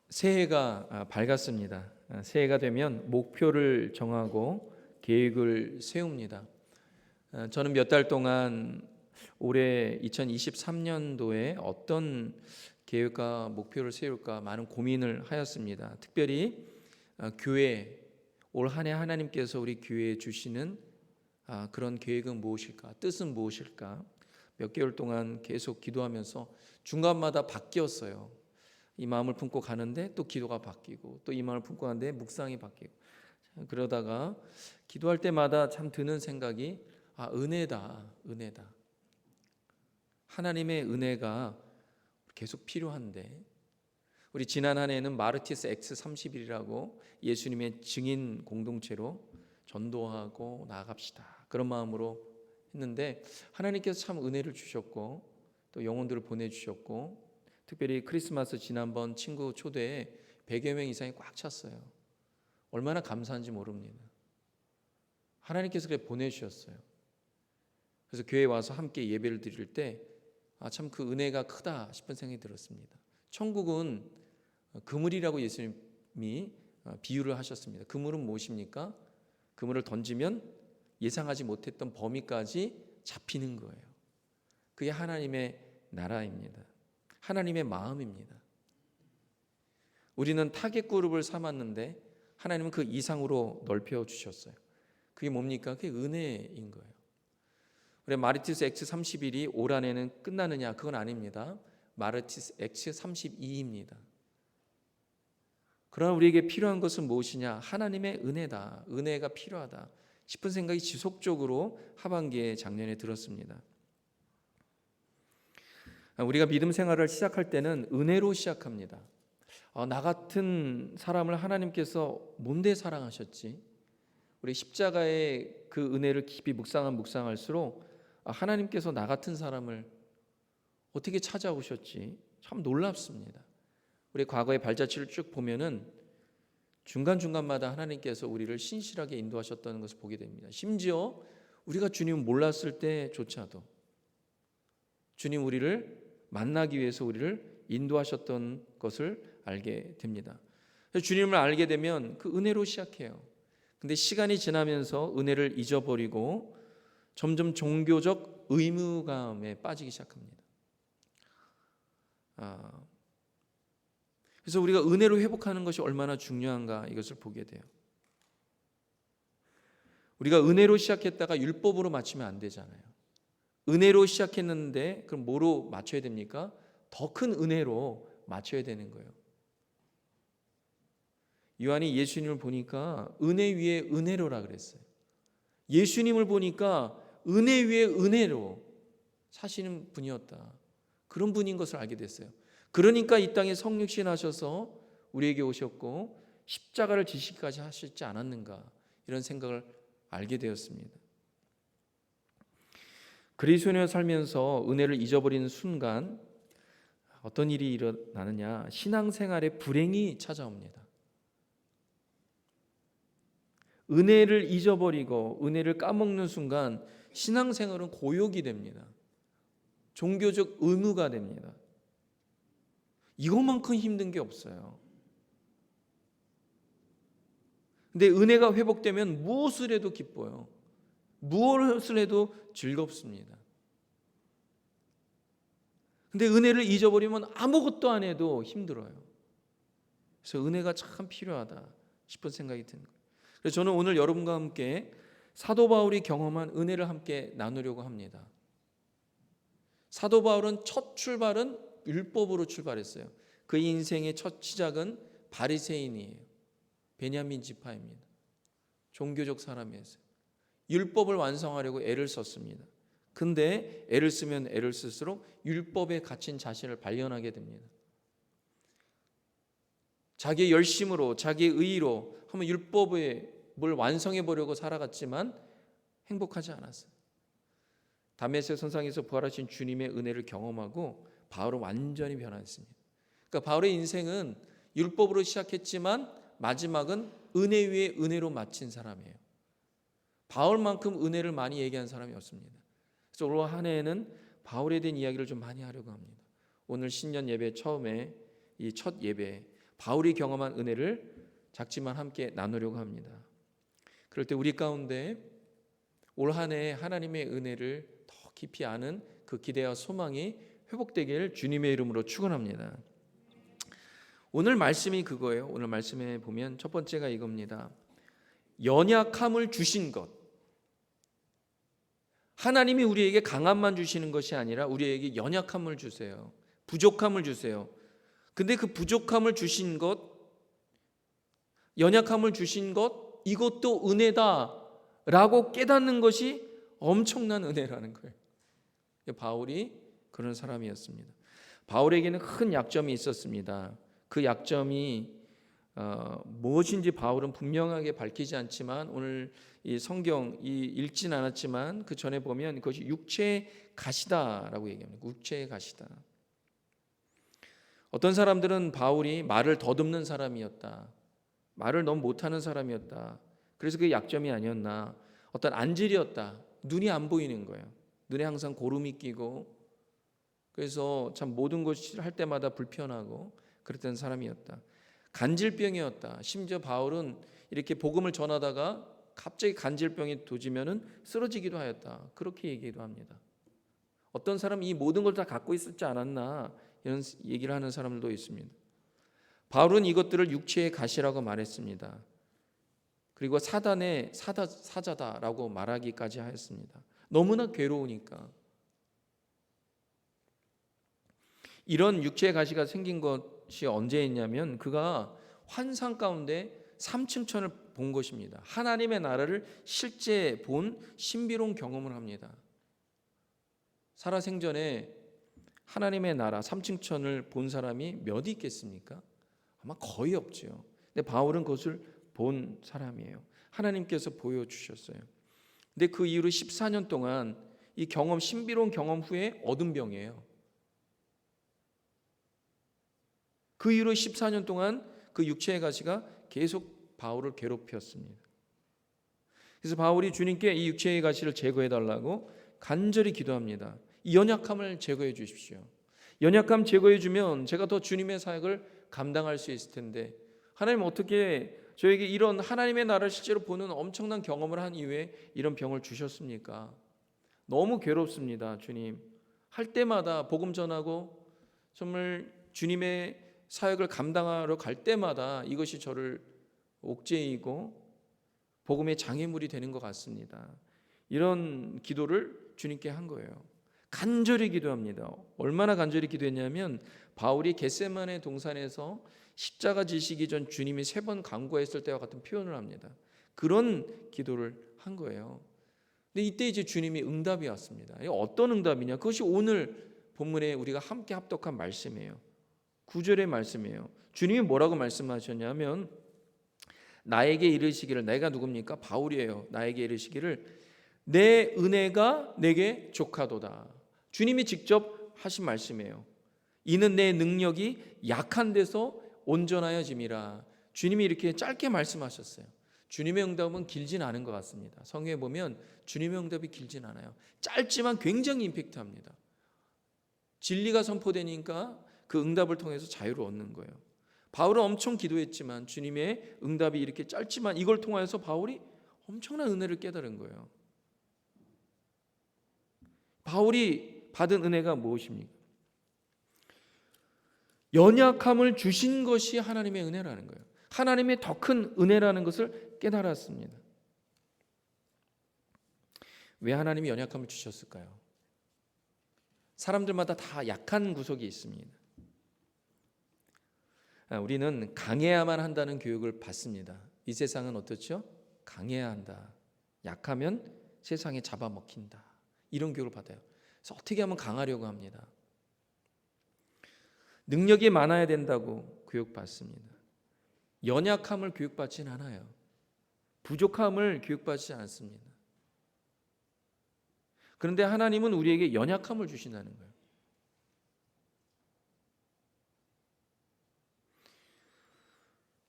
새해가 밝았습니다. 새해가 되면 목표를 정하고 계획을 세웁니다. 저는 몇 달 동안 올해 2023년도에 어떤 계획과 목표를 세울까 많은 고민을 하였습니다. 특별히 교회, 올 한 해 하나님께서 우리 교회에 주시는 그런 계획은 무엇일까? 뜻은 무엇일까? 몇 개월 동안 계속 기도하면서 중간마다 바뀌었어요. 이 마음을 품고 가는데 또 기도가 바뀌고, 또 이 마음을 품고 가는데 묵상이 바뀌고, 그러다가 기도할 때마다 참 드는 생각이 은혜다. 하나님의 은혜가 계속 필요한데, 우리 지난 한 해는 마르티스 X31이라고 예수님의 증인 공동체로 전도하고 나아갑시다, 그런 마음으로 했는데, 하나님께서 참 은혜를 주셨고 또 영혼들을 보내주셨고, 특별히 크리스마스 지난번 친구 초대에 100여 명 이상이 꽉 찼어요. 얼마나 감사한지 모릅니다. 하나님께서 그렇게 보내주셨어요. 그래서 교회에 와서 함께 예배를 드릴 때 참 그 은혜가 크다 싶은 생각이 들었습니다. 천국은 그물이라고 예수님이 비유를 하셨습니다. 그물은 무엇입니까? 그물을 던지면 예상하지 못했던 범위까지 잡히는 거예요. 그게 하나님의 나라입니다. 하나님의 마음입니다. 우리는 타겟 그룹을 삼았는데 하나님은 그 이상으로 넓혀 주셨어요. 그게 뭡니까? 그게 은혜인 거예요. 우리 마르티스 X31이 올 한해는 끝나느냐? 그건 아닙니다. 마르티스 X32입니다. 그러나 우리에게 필요한 것은 무엇이냐? 하나님의 은혜다. 은혜가 필요하다 싶은 생각이 지속적으로 하반기에 작년에 들었습니다. 우리가 믿음 생활을 시작할 때는 은혜로 시작합니다. 나 같은 사람을 하나님께서 뭔데 사랑하셨지? 우리 십자가의 그 은혜를 깊이 묵상할수록 하나님께서 나 같은 사람을 어떻게 찾아오셨지? 참 놀랍습니다. 우리 과거의 발자취를 쭉 보면은 중간중간마다 하나님께서 우리를 신실하게 인도하셨다는 것을 보게 됩니다. 심지어 우리가 주님을 몰랐을 때조차도 주님 우리를 만나기 위해서 우리를 인도하셨던 것을 알게 됩니다. 주님을 알게 되면 그 은혜로 시작해요. 근데 시간이 지나면서 은혜를 잊어버리고 점점 종교적 의무감에 빠지기 시작합니다. 그래서 우리가 은혜로 회복하는 것이 얼마나 중요한가, 이것을 보게 돼요. 우리가 은혜로 시작했다가 율법으로 맞추면 안 되잖아요. 은혜로 시작했는데 그럼 뭐로 맞춰야 됩니까? 더 큰 은혜로 맞춰야 되는 거예요. 요한이 예수님을 보니까 은혜 위에 은혜로라 그랬어요. 예수님을 보니까 은혜 위에 은혜로 사시는 분이었다, 그런 분인 것을 알게 됐어요. 그러니까 이 땅에 성육신 하셔서 우리에게 오셨고 십자가를 지시기까지 하셨지 않았는가, 이런 생각을 알게 되었습니다. 그리스도인으로 살면서 은혜를 잊어버리는 순간 어떤 일이 일어나느냐? 신앙생활에 불행이 찾아옵니다. 은혜를 잊어버리고 은혜를 까먹는 순간 신앙생활은 고욕이 됩니다. 종교적 의무가 됩니다. 이것만큼 힘든 게 없어요. 근데 은혜가 회복되면 무엇을 해도 기뻐요. 무엇을 해도 즐겁습니다. 근데 은혜를 잊어버리면 아무것도 안 해도 힘들어요. 그래서 은혜가 참 필요하다 싶은 생각이 드는 거예요. 그래서 저는 오늘 여러분과 함께 사도 바울이 경험한 은혜를 함께 나누려고 합니다. 사도 바울은 첫 출발은 율법으로 출발했어요. 그 인생의 첫 시작은 바리새인이에요. 베냐민 지파입니다. 종교적 사람이었어요. 율법을 완성하려고 애를 썼습니다. 근데 애를 쓰면 애를 쓸수록 율법에 갇힌 자신을 발견하게 됩니다. 자기의 열심으로, 자기의 의의로 한번 율법을 완성해 보려고 살아갔지만 행복하지 않았어요. 다메섹 선상에서 부활하신 주님의 은혜를 경험하고 바울은 완전히 변화했습니다. 그러니까 바울의 인생은 율법으로 시작했지만 마지막은 은혜 위에 은혜로 마친 사람이에요. 바울만큼 은혜를 많이 얘기한 사람이 없습니다. 그래서 올 한 해에는 바울에 대한 이야기를 좀 많이 하려고 합니다. 오늘 신년 예배 처음에 이 첫 예배, 바울이 경험한 은혜를 작지만 함께 나누려고 합니다. 그럴 때 우리 가운데 올 한 해 하나님의 은혜를 더 깊이 아는 그 기대와 소망이 회복되길 주님의 이름으로 축원합니다. 오늘 말씀이 그거예요. 오늘 말씀에 보면 첫 번째가 이겁니다. 연약함을 주신 것. 하나님이 우리에게 강함만 주시는 것이 아니라 우리에게 연약함을 주세요. 부족함을 주세요. 근데 그 부족함을 주신 것, 연약함을 주신 것, 이것도 은혜다라고 깨닫는 것이 엄청난 은혜라는 거예요. 바울이 그런 사람이었습니다. 바울에게는 큰 약점이 있었습니다. 그 약점이 무엇인지 바울은 분명하게 밝히지 않지만 오늘 이 성경 읽진 않았지만 그 전에 보면 그것이 육체의 가시다라고 얘기합니다. 육체의 가시다. 어떤 사람들은 바울이 말을 더듬는 사람이었다. 말을 너무 못하는 사람이었다. 그래서 그게 약점이 아니었나. 어떤 안질이었다. 눈이 안 보이는 거예요. 눈에 항상 고름이 끼고 그래서 참 모든 것을 할 때마다 불편하고 그랬던 사람이었다. 간질병이었다. 심지어 바울은 이렇게 복음을 전하다가 갑자기 간질병이 도지면은 쓰러지기도 하였다. 그렇게 얘기도 합니다. 어떤 사람은 이 모든 걸 다 갖고 있었지 않았나 이런 얘기를 하는 사람들도 있습니다. 바울은 이것들을 육체의 가시라고 말했습니다. 그리고 사단의 사자다라고 말하기까지 하였습니다. 너무나 괴로우니까. 이런 육체의 가시가 생긴 것이 언제였냐면 그가 환상 가운데 삼층천을 본 것입니다. 하나님의 나라를 실제 본 신비로운 경험을 합니다. 살아생전에 하나님의 나라 삼층천을 본 사람이 몇 있겠습니까? 아마 거의 없죠. 근데 바울은 그것을 본 사람이에요. 하나님께서 보여주셨어요. 근데 그 이후로 14년 동안 이 경험, 신비로운 경험 후에 얻은 병이에요. 그 이후로 14년 동안 그 육체의 가시가 계속 바울을 괴롭혔습니다. 그래서 바울이 주님께 이 육체의 가시를 제거해달라고 간절히 기도합니다. 이 연약함을 제거해 주십시오. 연약함 제거해 주면 제가 더 주님의 사역을 감당할 수 있을 텐데 하나님 어떻게 저에게 이런 하나님의 나라를 실제로 보는 엄청난 경험을 한 이후에 이런 병을 주셨습니까? 너무 괴롭습니다. 주님. 할 때마다 복음 전하고 정말 주님의 사역을 감당하러 갈 때마다 이것이 저를 옥죄이고 복음의 장애물이 되는 것 같습니다. 이런 기도를 주님께 한 거예요. 간절히 기도합니다. 얼마나 간절히 기도했냐면 바울이 겟세마네 동산에서 십자가 지시기 전 주님이 3번 간구했을 때와 같은 표현을 합니다. 그런 기도를 한 거예요. 근데 이때 이제 주님이 응답이 왔습니다. 어떤 응답이냐? 그것이 오늘 본문에 우리가 함께 합독한 말씀이에요. 9절의 말씀이에요. 주님이 뭐라고 말씀하셨냐면 나에게 이르시기를, 내가 누굽니까? 바울이에요. 나에게 이르시기를 내 은혜가 내게 족하도다. 주님이 직접 하신 말씀이에요. 이는 내 능력이 약한 데서 온전하여짐이라. 주님이 이렇게 짧게 말씀하셨어요. 주님의 응답은 길진 않은 것 같습니다. 성경에 보면 주님의 응답이 길진 않아요. 짧지만 굉장히 임팩트합니다. 진리가 선포되니까 그 응답을 통해서 자유를 얻는 거예요. 바울은 엄청 기도했지만 주님의 응답이 이렇게 짧지만 이걸 통해서 바울이 엄청난 은혜를 깨달은 거예요. 바울이 받은 은혜가 무엇입니까? 연약함을 주신 것이 하나님의 은혜라는 거예요. 하나님의 더 큰 은혜라는 것을 깨달았습니다. 왜 하나님이 연약함을 주셨을까요? 사람들마다 다 약한 구석이 있습니다. 우리는 강해야만 한다는 교육을 받습니다. 이 세상은 어떻죠? 강해야 한다. 약하면 세상에 잡아먹힌다. 이런 교육을 받아요. 그래서 어떻게 하면 강하려고 합니다. 능력이 많아야 된다고 교육받습니다. 연약함을 교육받지는 않아요. 부족함을 교육받지 않습니다. 그런데 하나님은 우리에게 연약함을 주신다는 거예요.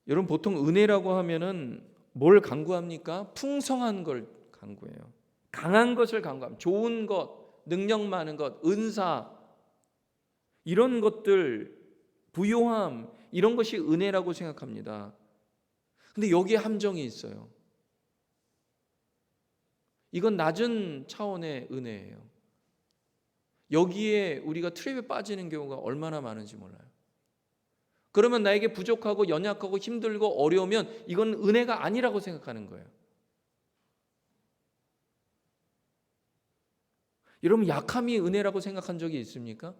여러분 보통 은혜라고 하면은 뭘 간구합니까? 풍성한 걸 간구해요. 강한 것을 간구합니다. 좋은 것, 능력 많은 것, 은사 이런 것들 부요함, 이런 것이 은혜라고 생각합니다. 근데 여기에 함정이 있어요. 이건 낮은 차원의 은혜예요. 여기에 우리가 트랩에 빠지는 경우가 얼마나 많은지 몰라요. 그러면 나에게 부족하고 연약하고 힘들고 어려우면 이건 은혜가 아니라고 생각하는 거예요. 여러분, 약함이 은혜라고 생각한 적이 있습니까?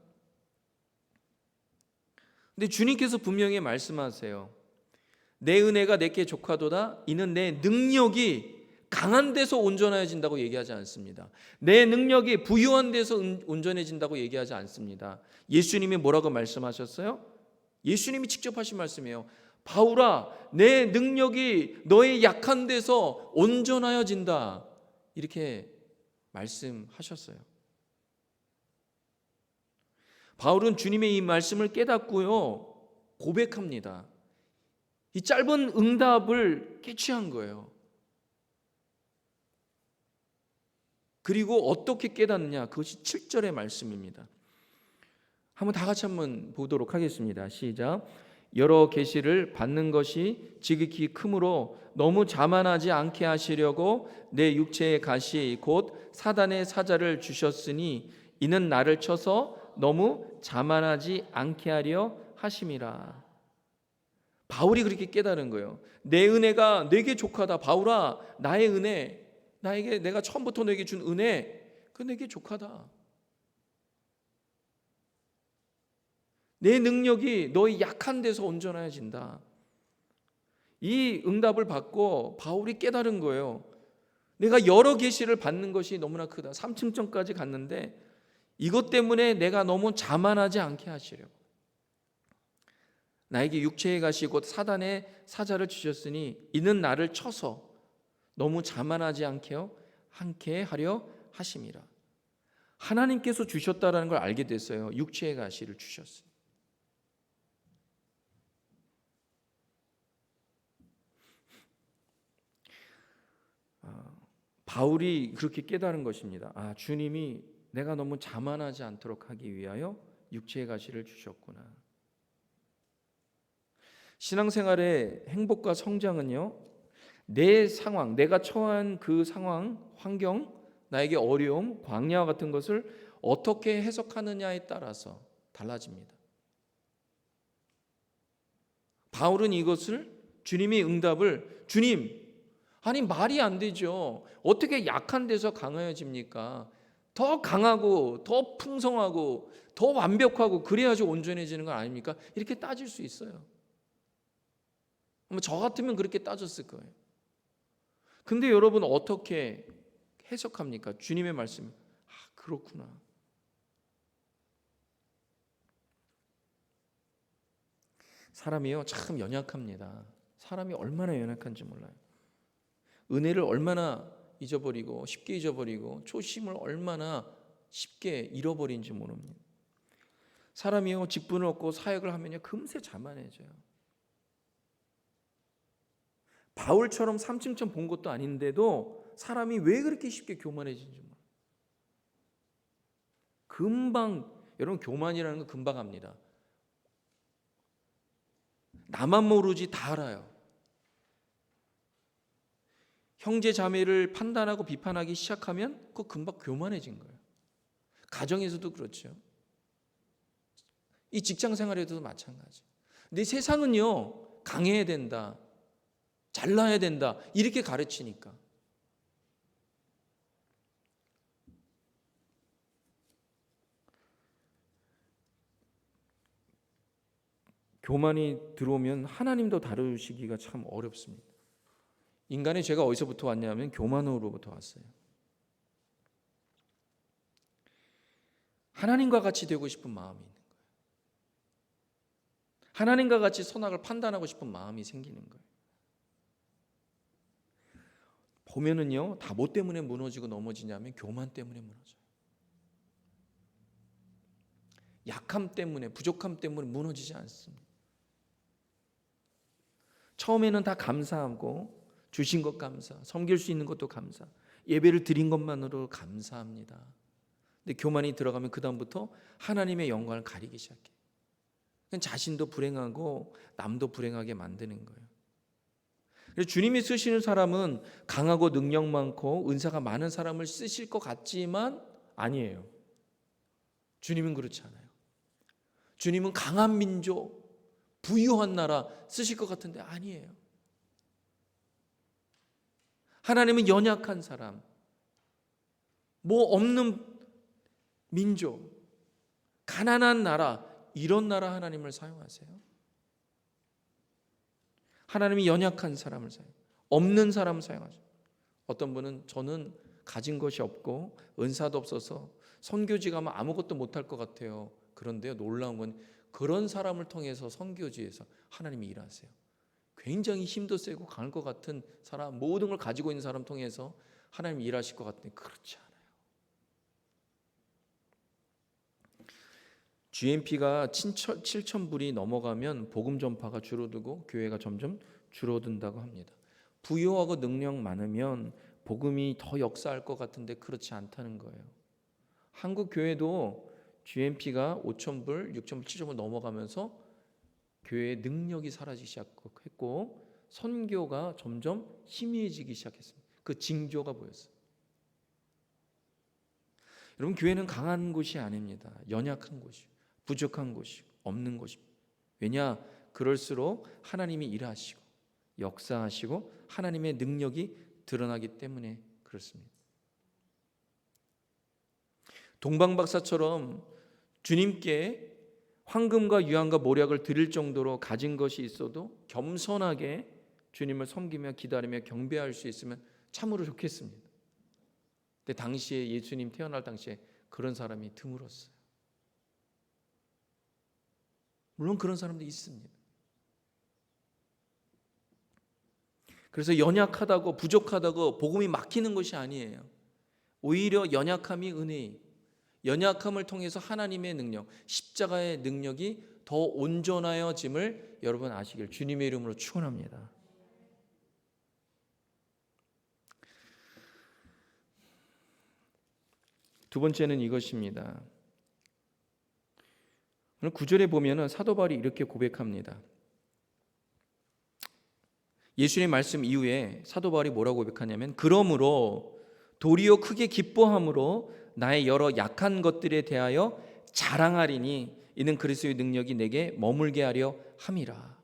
근데 주님께서 분명히 말씀하세요. 내 은혜가 내게 족하도다. 이는 내 능력이 강한 데서 온전해진다고 얘기하지 않습니다. 내 능력이 부유한 데서 온전해진다고 얘기하지 않습니다. 예수님이 뭐라고 말씀하셨어요? 예수님이 직접 하신 말씀이에요. 바울아, 내 능력이 너의 약한 데서 온전하여진다. 이렇게 말씀하셨어요. 바울은 주님의 이 말씀을 깨닫고요, 고백합니다. 이 짧은 응답을 캐치한 거예요. 그리고 어떻게 깨닫느냐, 그것이 7절의 말씀입니다. 한번 다 같이 한번 보도록 하겠습니다. 시작. 여러 계시를 받는 것이 지극히 크므로 너무 자만하지 않게 하시려고 내 육체의 가시 곧 사단의 사자를 주셨으니 이는 나를 쳐서 너무 자만하지 않게 하려 하심이라. 바울이 그렇게 깨달은 거예요. 내 은혜가 내게 족하다. 바울아, 나의 은혜, 나에게 내가 처음부터 너에게 준 은혜, 그 내게 족하다. 내 능력이 너의 약한 데서 온전해진다. 이 응답을 받고 바울이 깨달은 거예요. 내가 여러 계시를 받는 것이 너무나 크다. 3층전까지 갔는데 이것 때문에 내가 너무 자만하지 않게 하시려고. 나에게 육체의 가시 곧 사단의 사자를 주셨으니 이는 나를 쳐서 너무 자만하지 않게 하려 하심이라. 하나님께서 주셨다라는 걸 알게 됐어요. 육체의 가시를 주셨어요. 바울이 그렇게 깨달은 것입니다. 주님이 내가 너무 자만하지 않도록 하기 위하여 육체의 가시를 주셨구나. 신앙생활의 행복과 성장은요, 내 상황, 내가 처한 그 상황, 환경, 나에게 어려움, 광야와 같은 것을 어떻게 해석하느냐에 따라서 달라집니다. 바울은 이것을, 주님의 응답을, 주님, 아니 말이 안 되죠. 어떻게 약한 데서 강해집니까? 더 강하고 더 풍성하고 더 완벽하고 그래야지 온전해지는 건 아닙니까? 이렇게 따질 수 있어요. 저 같으면 그렇게 따졌을 거예요. 근데 여러분 어떻게 해석합니까? 주님의 말씀. 그렇구나. 사람이요, 참 연약합니다. 사람이 얼마나 연약한지 몰라요. 은혜를 얼마나 잊어버리고 쉽게 잊어버리고 초심을 얼마나 쉽게 잃어버린지 모릅니다. 사람이요, 직분을 얻고 사역을 하면요 금세 자만해져요. 바울처럼 3층천 본 것도 아닌데도 사람이 왜 그렇게 쉽게 교만해지는지 몰라요. 금방, 여러분 교만이라는 건 금방 합니다. 나만 모르지 다 알아요. 형제 자매를 판단하고 비판하기 시작하면 그거 금방 교만해진 거예요. 가정에서도 그렇죠. 이 직장 생활에도 마찬가지. 근데 세상은요, 강해야 된다, 잘나야 된다, 이렇게 가르치니까. 교만이 들어오면 하나님도 다루시기가 참 어렵습니다. 인간의 죄가 어디서부터 왔냐면 교만으로부터 왔어요. 하나님과 같이 되고 싶은 마음이 있는 거예요. 하나님과 같이 선악을 판단하고 싶은 마음이 생기는 거예요. 보면은요, 다 뭐 때문에 무너지고 넘어지냐면 교만 때문에 무너져요. 약함 때문에, 부족함 때문에 무너지지 않습니다. 처음에는 다 감사하고 주신 것 감사, 섬길 수 있는 것도 감사, 예배를 드린 것만으로 감사합니다. 근데 교만이 들어가면 그 다음부터 하나님의 영광을 가리기 시작해요. 자신도 불행하고 남도 불행하게 만드는 거예요. 그래서 주님이 쓰시는 사람은 강하고 능력 많고 은사가 많은 사람을 쓰실 것 같지만 아니에요. 주님은 그렇지 않아요. 주님은 강한 민족, 부유한 나라 쓰실 것 같은데 아니에요. 하나님은 연약한 사람, 뭐 없는 민족, 가난한 나라, 이런 나라 하나님을 사용하세요. 하나님이 연약한 사람을 사용해요. 없는 사람을 사용하죠. 어떤 분은 저는 가진 것이 없고 은사도 없어서 선교지 가면 아무것도 못할 것 같아요. 그런데요, 놀라운 건 그런 사람을 통해서 선교지에서 하나님이 일하세요. 굉장히 힘도 세고 강할 것 같은 사람, 모든 걸 가지고 있는 사람 통해서 하나님이 일하실 것 같은데 그렇지 않아요. GNP가 7,000불이 넘어가면 복음 전파가 줄어들고 교회가 점점 줄어든다고 합니다. 부유하고 능력 많으면 복음이 더 역사할 것 같은데 그렇지 않다는 거예요. 한국 교회도 GNP가 5,000불, 6,000불, 7,000불 넘어가면서 교회의 능력이 사라지기 시작했고 선교가 점점 희미해지기 시작했습니다. 그 징조가 보였어요. 여러분, 교회는 강한 곳이 아닙니다. 연약한 곳이요, 부족한 곳이고 없는 곳입니다. 왜냐? 그럴수록 하나님이 일하시고 역사하시고 하나님의 능력이 드러나기 때문에 그렇습니다. 동방박사처럼 주님께 황금과 유황과 모략을 드릴 정도로 가진 것이 있어도 겸손하게 주님을 섬기며 기다리며 경배할 수 있으면 참으로 좋겠습니다. 근데 당시에 예수님 태어날 당시에 그런 사람이 드물었어요. 물론 그런 사람도 있습니다. 그래서 연약하다고 부족하다고 복음이 막히는 것이 아니에요. 오히려 연약함이 은혜예요. 연약함을 통해서 하나님의 능력, 십자가의 능력이 더 온전하여짐을 여러분 아시길 주님의 이름으로 축원합니다. 두 번째는 이것입니다. 오늘 9절에 보면은 사도 바울이 이렇게 고백합니다. 예수님의 말씀 이후에 사도 바울이 뭐라고 고백하냐면, 그러므로 도리어 크게 기뻐함으로 나의 여러 약한 것들에 대하여 자랑하리니 이는 그리스도의 능력이 내게 머물게 하려 함이라.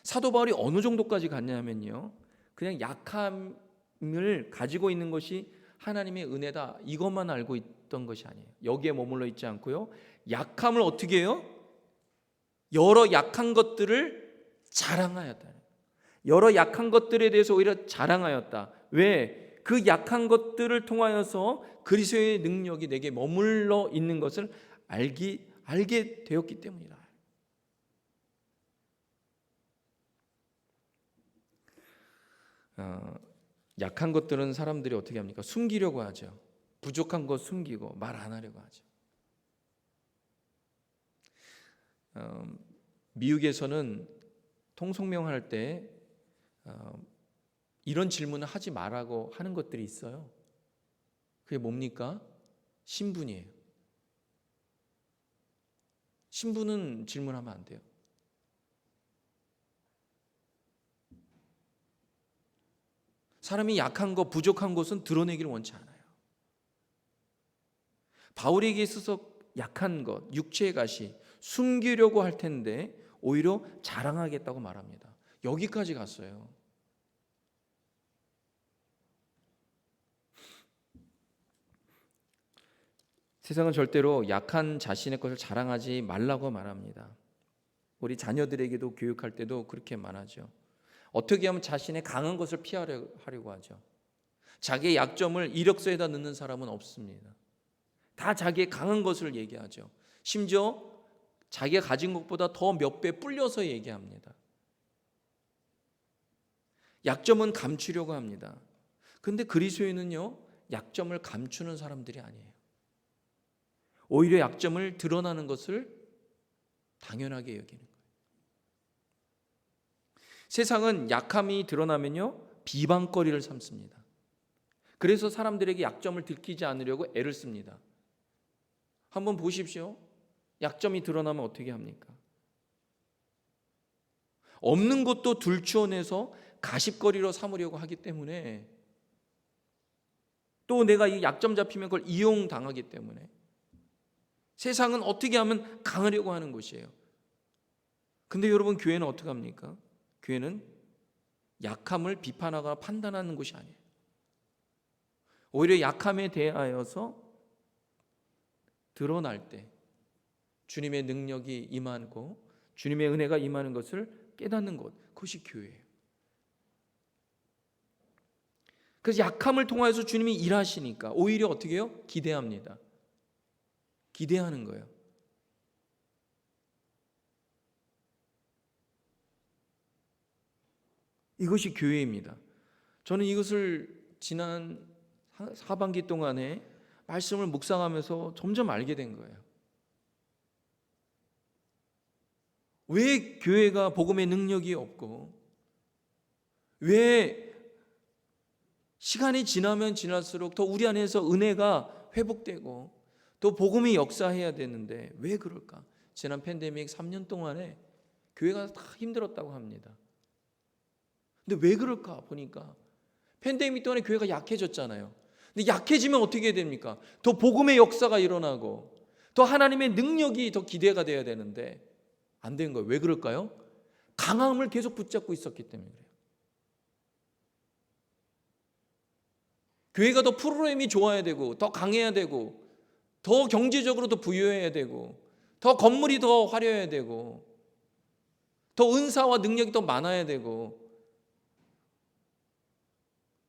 사도 바울이 어느 정도까지 갔냐면요, 그냥 약함을 가지고 있는 것이 하나님의 은혜다, 이것만 알고 있던 것이 아니에요. 여기에 머물러 있지 않고요, 약함을 어떻게 해요? 여러 약한 것들을 자랑하였다. 여러 약한 것들에 대해서 오히려 자랑하였다. 왜? 그 약한 것들을 통하여서 그리스도의 능력이 내게 머물러 있는 것을 알게 되었기 때문이다. 약한 것들은 사람들이 어떻게 합니까? 숨기려고 하죠. 부족한 것 숨기고 말 안 하려고 하죠. 미국에서는 통성명할 때 이런 질문을 하지 말라고 하는 것들이 있어요. 그게 뭡니까? 신분이에요. 신분은 질문하면 안 돼요. 사람이 약한 것, 부족한 것은 드러내기를 원치 않아요. 바울에게 있어서 약한 것, 육체의 가시 숨기려고 할 텐데 오히려 자랑하겠다고 말합니다. 여기까지 갔어요. 세상은 절대로 약한 자신의 것을 자랑하지 말라고 말합니다. 우리 자녀들에게도 교육할 때도 그렇게 말하죠. 어떻게 하면 자신의 강한 것을 피하려고 하죠. 자기의 약점을 이력서에다 넣는 사람은 없습니다. 다 자기의 강한 것을 얘기하죠. 심지어 자기가 가진 것보다 더 몇 배 불려서 얘기합니다. 약점은 감추려고 합니다. 그런데 그리스도인은요, 약점을 감추는 사람들이 아니에요. 오히려 약점을 드러나는 것을 당연하게 여기는 거예요. 세상은 약함이 드러나면요, 비방거리를 삼습니다. 그래서 사람들에게 약점을 들키지 않으려고 애를 씁니다. 한번 보십시오. 약점이 드러나면 어떻게 합니까? 없는 것도 들추어내서 가십거리로 삼으려고 하기 때문에, 또 내가 이 약점 잡히면 그걸 이용당하기 때문에 세상은 어떻게 하면 강하려고 하는 것이에요. 근데 여러분, 교회는 어떻게 합니까? 교회는 약함을 비판하거나 판단하는 것이 아니에요. 오히려 약함에 대하여서 드러날 때 주님의 능력이 임하고 주님의 은혜가 임하는 것을 깨닫는 것, 그것이 교회예요. 그래서 약함을 통하여서 주님이 일하시니까 오히려 어떻게 해요? 기대합니다. 기대하는 거예요. 이것이 교회입니다. 저는 이것을 지난 하반기 동안에 말씀을 묵상하면서 점점 알게 된 거예요. 왜 교회가 복음의 능력이 없고, 왜 시간이 지나면 지날수록 더 우리 안에서 은혜가 회복되고 또 복음이 역사해야 되는데 왜 그럴까? 지난 팬데믹 3년 동안에 교회가 다 힘들었다고 합니다. 근데 왜 그럴까 보니까 팬데믹 동안에 교회가 약해졌잖아요. 근데 약해지면 어떻게 해야 됩니까? 더 복음의 역사가 일어나고 더 하나님의 능력이 더 기대가 돼야 되는데 안 된 거예요. 왜 그럴까요? 강함을 계속 붙잡고 있었기 때문에 그래요. 교회가 더 프로그램이 좋아야 되고 더 강해야 되고 더 경제적으로 더 부유해야 되고 더 건물이 더 화려해야 되고 더 은사와 능력이 더 많아야 되고,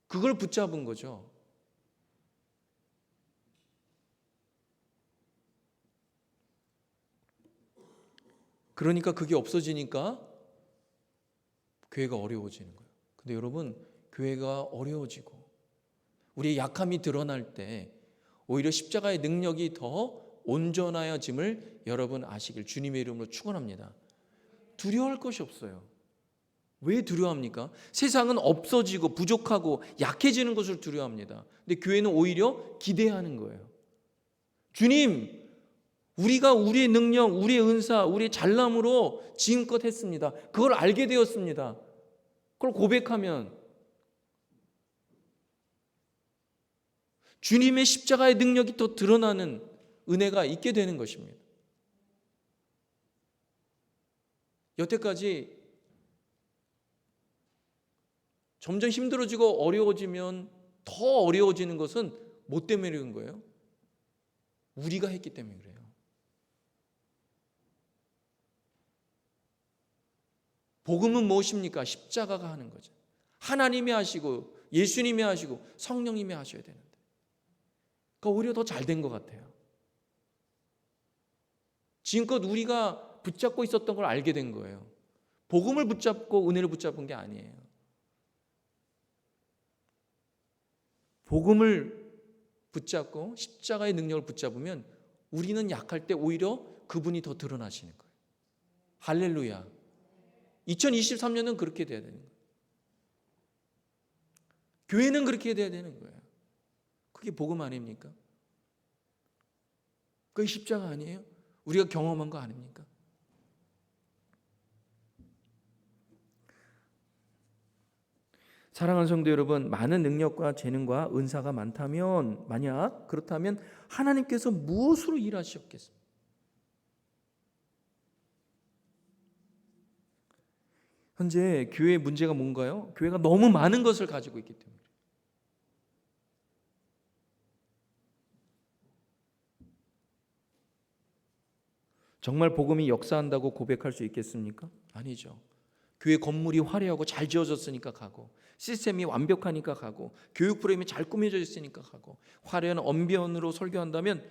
그걸 붙잡은 거죠. 그러니까 그게 없어지니까 교회가 어려워지는 거예요. 근데 여러분, 교회가 어려워지고 우리의 약함이 드러날 때 오히려 십자가의 능력이 더 온전하여짐을 여러분 아시길 주님의 이름으로 축원합니다. 두려워할 것이 없어요. 왜 두려워합니까? 세상은 없어지고 부족하고 약해지는 것을 두려워합니다. 근데 교회는 오히려 기대하는 거예요. 주님, 우리가 우리의 능력, 우리의 은사, 우리의 잘남으로 지금껏 했습니다. 그걸 알게 되었습니다. 그걸 고백하면 주님의 십자가의 능력이 또 드러나는 은혜가 있게 되는 것입니다. 여태까지 점점 힘들어지고 어려워지면 더 어려워지는 것은 뭐 때문에 그런 거예요? 우리가 했기 때문에 그래요. 복음은 무엇입니까? 십자가가 하는 거죠. 하나님이 하시고 예수님이 하시고 성령님이 하셔야 되는데, 그러니까 오히려 더 잘 된 것 같아요. 지금껏 우리가 붙잡고 있었던 걸 알게 된 거예요. 복음을 붙잡고 은혜를 붙잡은 게 아니에요. 복음을 붙잡고 십자가의 능력을 붙잡으면 우리는 약할 때 오히려 그분이 더 드러나시는 거예요. 할렐루야. 2023년은 그렇게 돼야 되는 거예요. 교회는 그렇게 돼야 되는 거예요. 그게 복음 아닙니까? 그게 십자가 아니에요? 우리가 경험한 거 아닙니까? 사랑하는 성도 여러분, 많은 능력과 재능과 은사가 많다면, 만약 그렇다면 하나님께서 무엇으로 일하셨겠습니까? 현재 교회의 문제가 뭔가요? 교회가 너무 많은 것을 가지고 있기 때문에. 정말 복음이 역사한다고 고백할 수 있겠습니까? 아니죠. 교회 건물이 화려하고 잘 지어졌으니까 가고, 시스템이 완벽하니까 가고, 교육 프로그램이 잘 꾸며져 있으니까 가고, 화려한 언변으로 설교한다면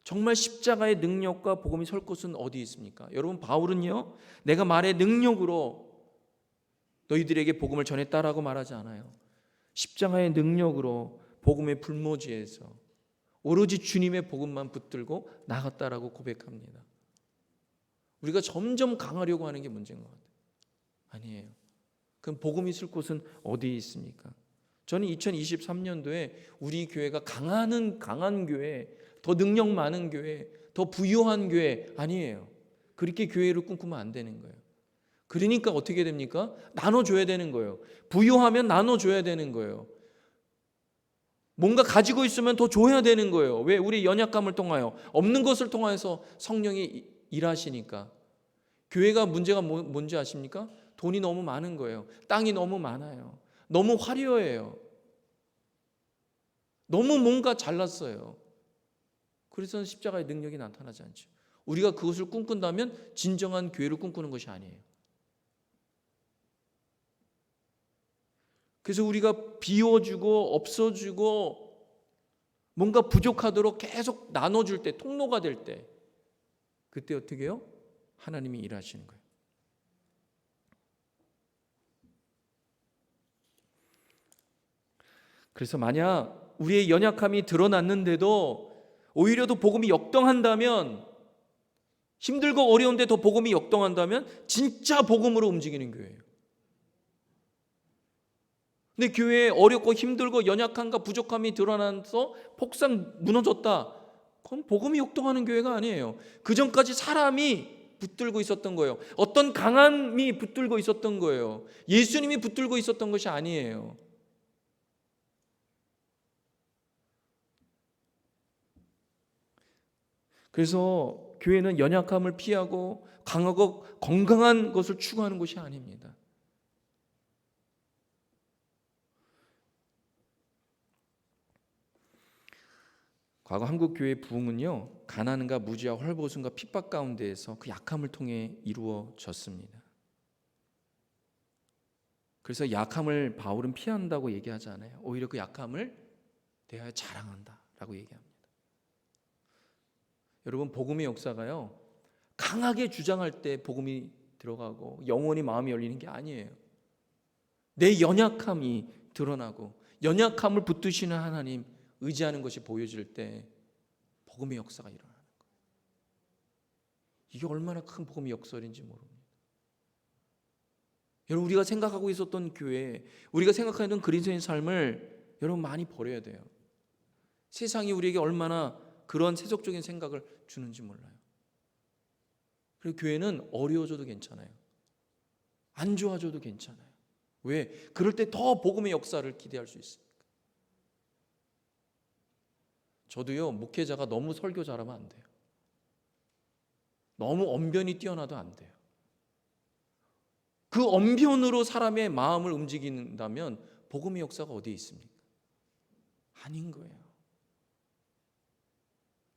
정말 십자가의 능력과 복음이 설 곳은 어디 있습니까? 여러분, 바울은요, 내가 말의 능력으로 너희들에게 복음을 전했다라고 말하지 않아요. 십자가의 능력으로 복음의 불모지에서 오로지 주님의 복음만 붙들고 나갔다라고 고백합니다. 우리가 점점 강하려고 하는 게 문제인 것 같아요. 아니에요. 그럼 복음이 있을 곳은 어디에 있습니까? 저는 2023년도에 우리 교회가 강한 교회, 더 능력 많은 교회, 더 부유한 교회 아니에요. 그렇게 교회를 꿈꾸면 안 되는 거예요. 그러니까 어떻게 됩니까? 나눠줘야 되는 거예요. 부유하면 나눠줘야 되는 거예요. 뭔가 가지고 있으면 더 줘야 되는 거예요. 왜? 우리 연약감을 통하여, 없는 것을 통해서 성령이 일하시니까. 교회가 문제가 뭔지 아십니까? 돈이 너무 많은 거예요. 땅이 너무 많아요. 너무 화려해요. 너무 뭔가 잘났어요. 그래서 십자가의 능력이 나타나지 않죠. 우리가 그것을 꿈꾼다면 진정한 교회를 꿈꾸는 것이 아니에요. 그래서 우리가 비워주고 없어주고 뭔가 부족하도록 계속 나눠줄 때, 통로가 될 때, 그때 어떻게 해요? 하나님이 일하시는 거예요. 그래서 만약 우리의 연약함이 드러났는데도 오히려 더 복음이 역동한다면, 힘들고 어려운데 더 복음이 역동한다면 진짜 복음으로 움직이는 교회예요. 근데 교회에 어렵고 힘들고 연약함과 부족함이 드러나서 폭삭 무너졌다. 그건 복음이 역동하는 교회가 아니에요. 그 전까지 사람이 붙들고 있었던 거예요. 어떤 강함이 붙들고 있었던 거예요. 예수님이 붙들고 있었던 것이 아니에요. 그래서 교회는 연약함을 피하고 강하고 건강한 것을 추구하는 것이 아닙니다. 과거 한국 교회의 부흥은요, 가난과 무지와 헐벗음과 핍박 가운데에서 그 약함을 통해 이루어졌습니다. 그래서 약함을 바울은 피한다고 얘기하지 않아요. 오히려 그 약함을 대하여 자랑한다라고 얘기합니다. 여러분, 복음의 역사가요, 강하게 주장할 때 복음이 들어가고 영원히 마음이 열리는 게 아니에요. 내 연약함이 드러나고 연약함을 붙드시는 하나님 의지하는 것이 보여질 때 복음의 역사가 일어나는 거예요. 이게 얼마나 큰 복음의 역설인지 모릅니다. 여러분, 우리가 생각하고 있었던 교회, 우리가 생각하는 그리스도인 삶을 여러분 많이 버려야 돼요. 세상이 우리에게 얼마나 그런 세속적인 생각을 주는지 몰라요. 그리고 교회는 어려워져도 괜찮아요. 안 좋아져도 괜찮아요. 왜? 그럴 때 더 복음의 역사를 기대할 수 있습니다. 저도요, 목회자가 너무 설교 잘하면 안 돼요. 너무 언변이 뛰어나도 안 돼요. 그 언변으로 사람의 마음을 움직인다면 복음의 역사가 어디에 있습니까? 아닌 거예요.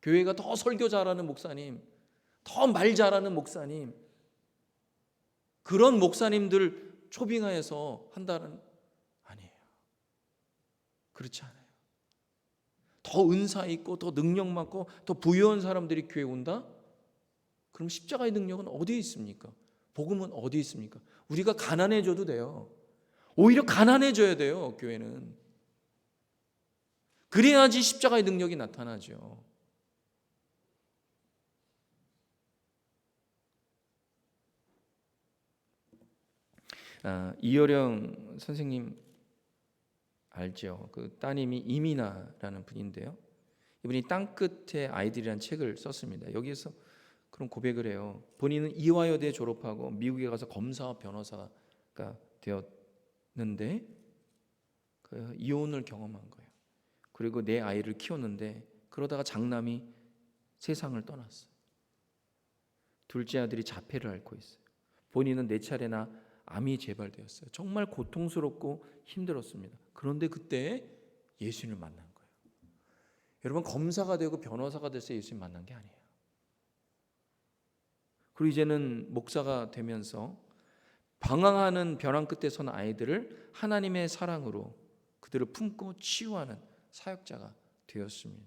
교회가 더 설교 잘하는 목사님, 더 말 잘하는 목사님, 그런 목사님들 초빙하여서 한다는 아니에요. 그렇지 않아요. 더 은사 있고 더 능력 많고 더 부유한 사람들이 교회에 온다? 그럼 십자가의 능력은 어디에 있습니까? 복음은 어디에 있습니까? 우리가 가난해져도 돼요. 오히려 가난해져야 돼요, 교회는. 그래야지 십자가의 능력이 나타나죠. 이효령 선생님 알죠? 그 따님이 이민아라는 분인데요. 이분이 땅끝의 아이들이라는 책을 썼습니다. 여기에서 그런 고백을 해요. 본인은 이화여대 졸업하고 미국에 가서 검사와 변호사가 되었는데 그 이혼을 경험한 거예요. 그리고 내 아이를 키웠는데 그러다가 장남이 세상을 떠났어요. 둘째 아들이 자폐를 앓고 있어요. 본인은 4차례나 암이 재발되었어요. 정말 고통스럽고 힘들었습니다. 그런데 그때 예수님을 만난 거예요. 여러분, 검사가 되고 변호사가 돼서 예수님 만난 게 아니에요. 그리고 이제는 목사가 되면서 방황하는 벼랑 끝에 선 아이들을 하나님의 사랑으로 그들을 품고 치유하는 사역자가 되었습니다.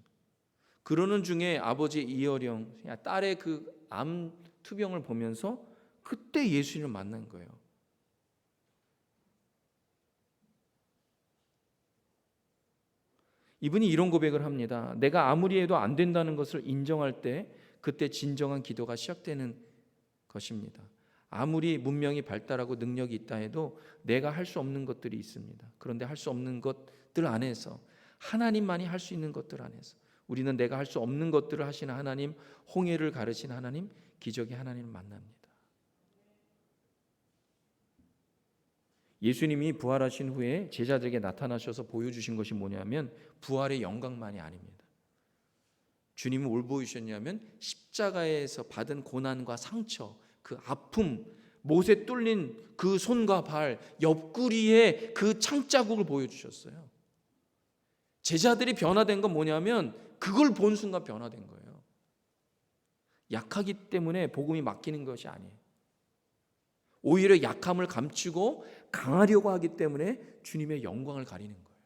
그러는 중에 아버지 이어령 딸의 그 암 투병을 보면서 그때 예수님을 만난 거예요. 이분이 이런 고백을 합니다. 내가 아무리 해도 안 된다는 것을 인정할 때 그때 진정한 기도가 시작되는 것입니다. 아무리 문명이 발달하고 능력이 있다 해도 내가 할 수 없는 것들이 있습니다. 그런데 할 수 없는 것들 안에서 하나님만이 할 수 있는 것들 안에서 우리는 내가 할 수 없는 것들을 하시는 하나님, 홍해를 가르신 하나님, 기적의 하나님을 만납니다. 예수님이 부활하신 후에 제자들에게 나타나셔서 보여주신 것이 뭐냐면 부활의 영광만이 아닙니다. 주님이 뭘 보여주셨냐면 십자가에서 받은 고난과 상처, 그 아픔, 못에 뚫린 그 손과 발, 옆구리에 그 창자국을 보여주셨어요. 제자들이 변화된 건 뭐냐면 그걸 본 순간 변화된 거예요. 약하기 때문에 복음이 맡기는 것이 아니에요. 오히려 약함을 감추고 강하려고 하기 때문에 주님의 영광을 가리는 거예요.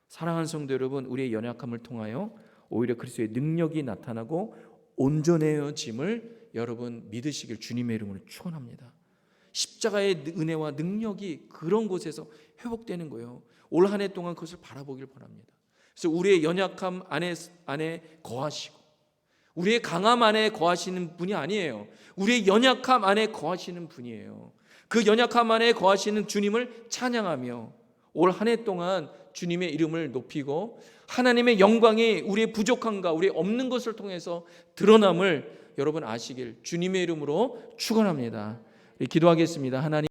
사랑하는 성도 여러분, 우리의 연약함을 통하여 오히려 그리스도의 능력이 나타나고 온전해짐을 여러분 믿으시길 주님의 이름으로 축원합니다. 십자가의 은혜와 능력이 그런 곳에서 회복되는 거예요. 올 한 해 동안 그것을 바라보길 바랍니다. 그래서 우리의 연약함 안에 거하시고 우리의 강함 안에 거하시는 분이 아니에요. 우리의 연약함 안에 거하시는 분이에요. 그 연약함 안에 거하시는 주님을 찬양하며 올 한 해 동안 주님의 이름을 높이고 하나님의 영광이 우리의 부족함과 우리의 없는 것을 통해서 드러남을 여러분 아시길 주님의 이름으로 축원합니다. 기도하겠습니다. 하나님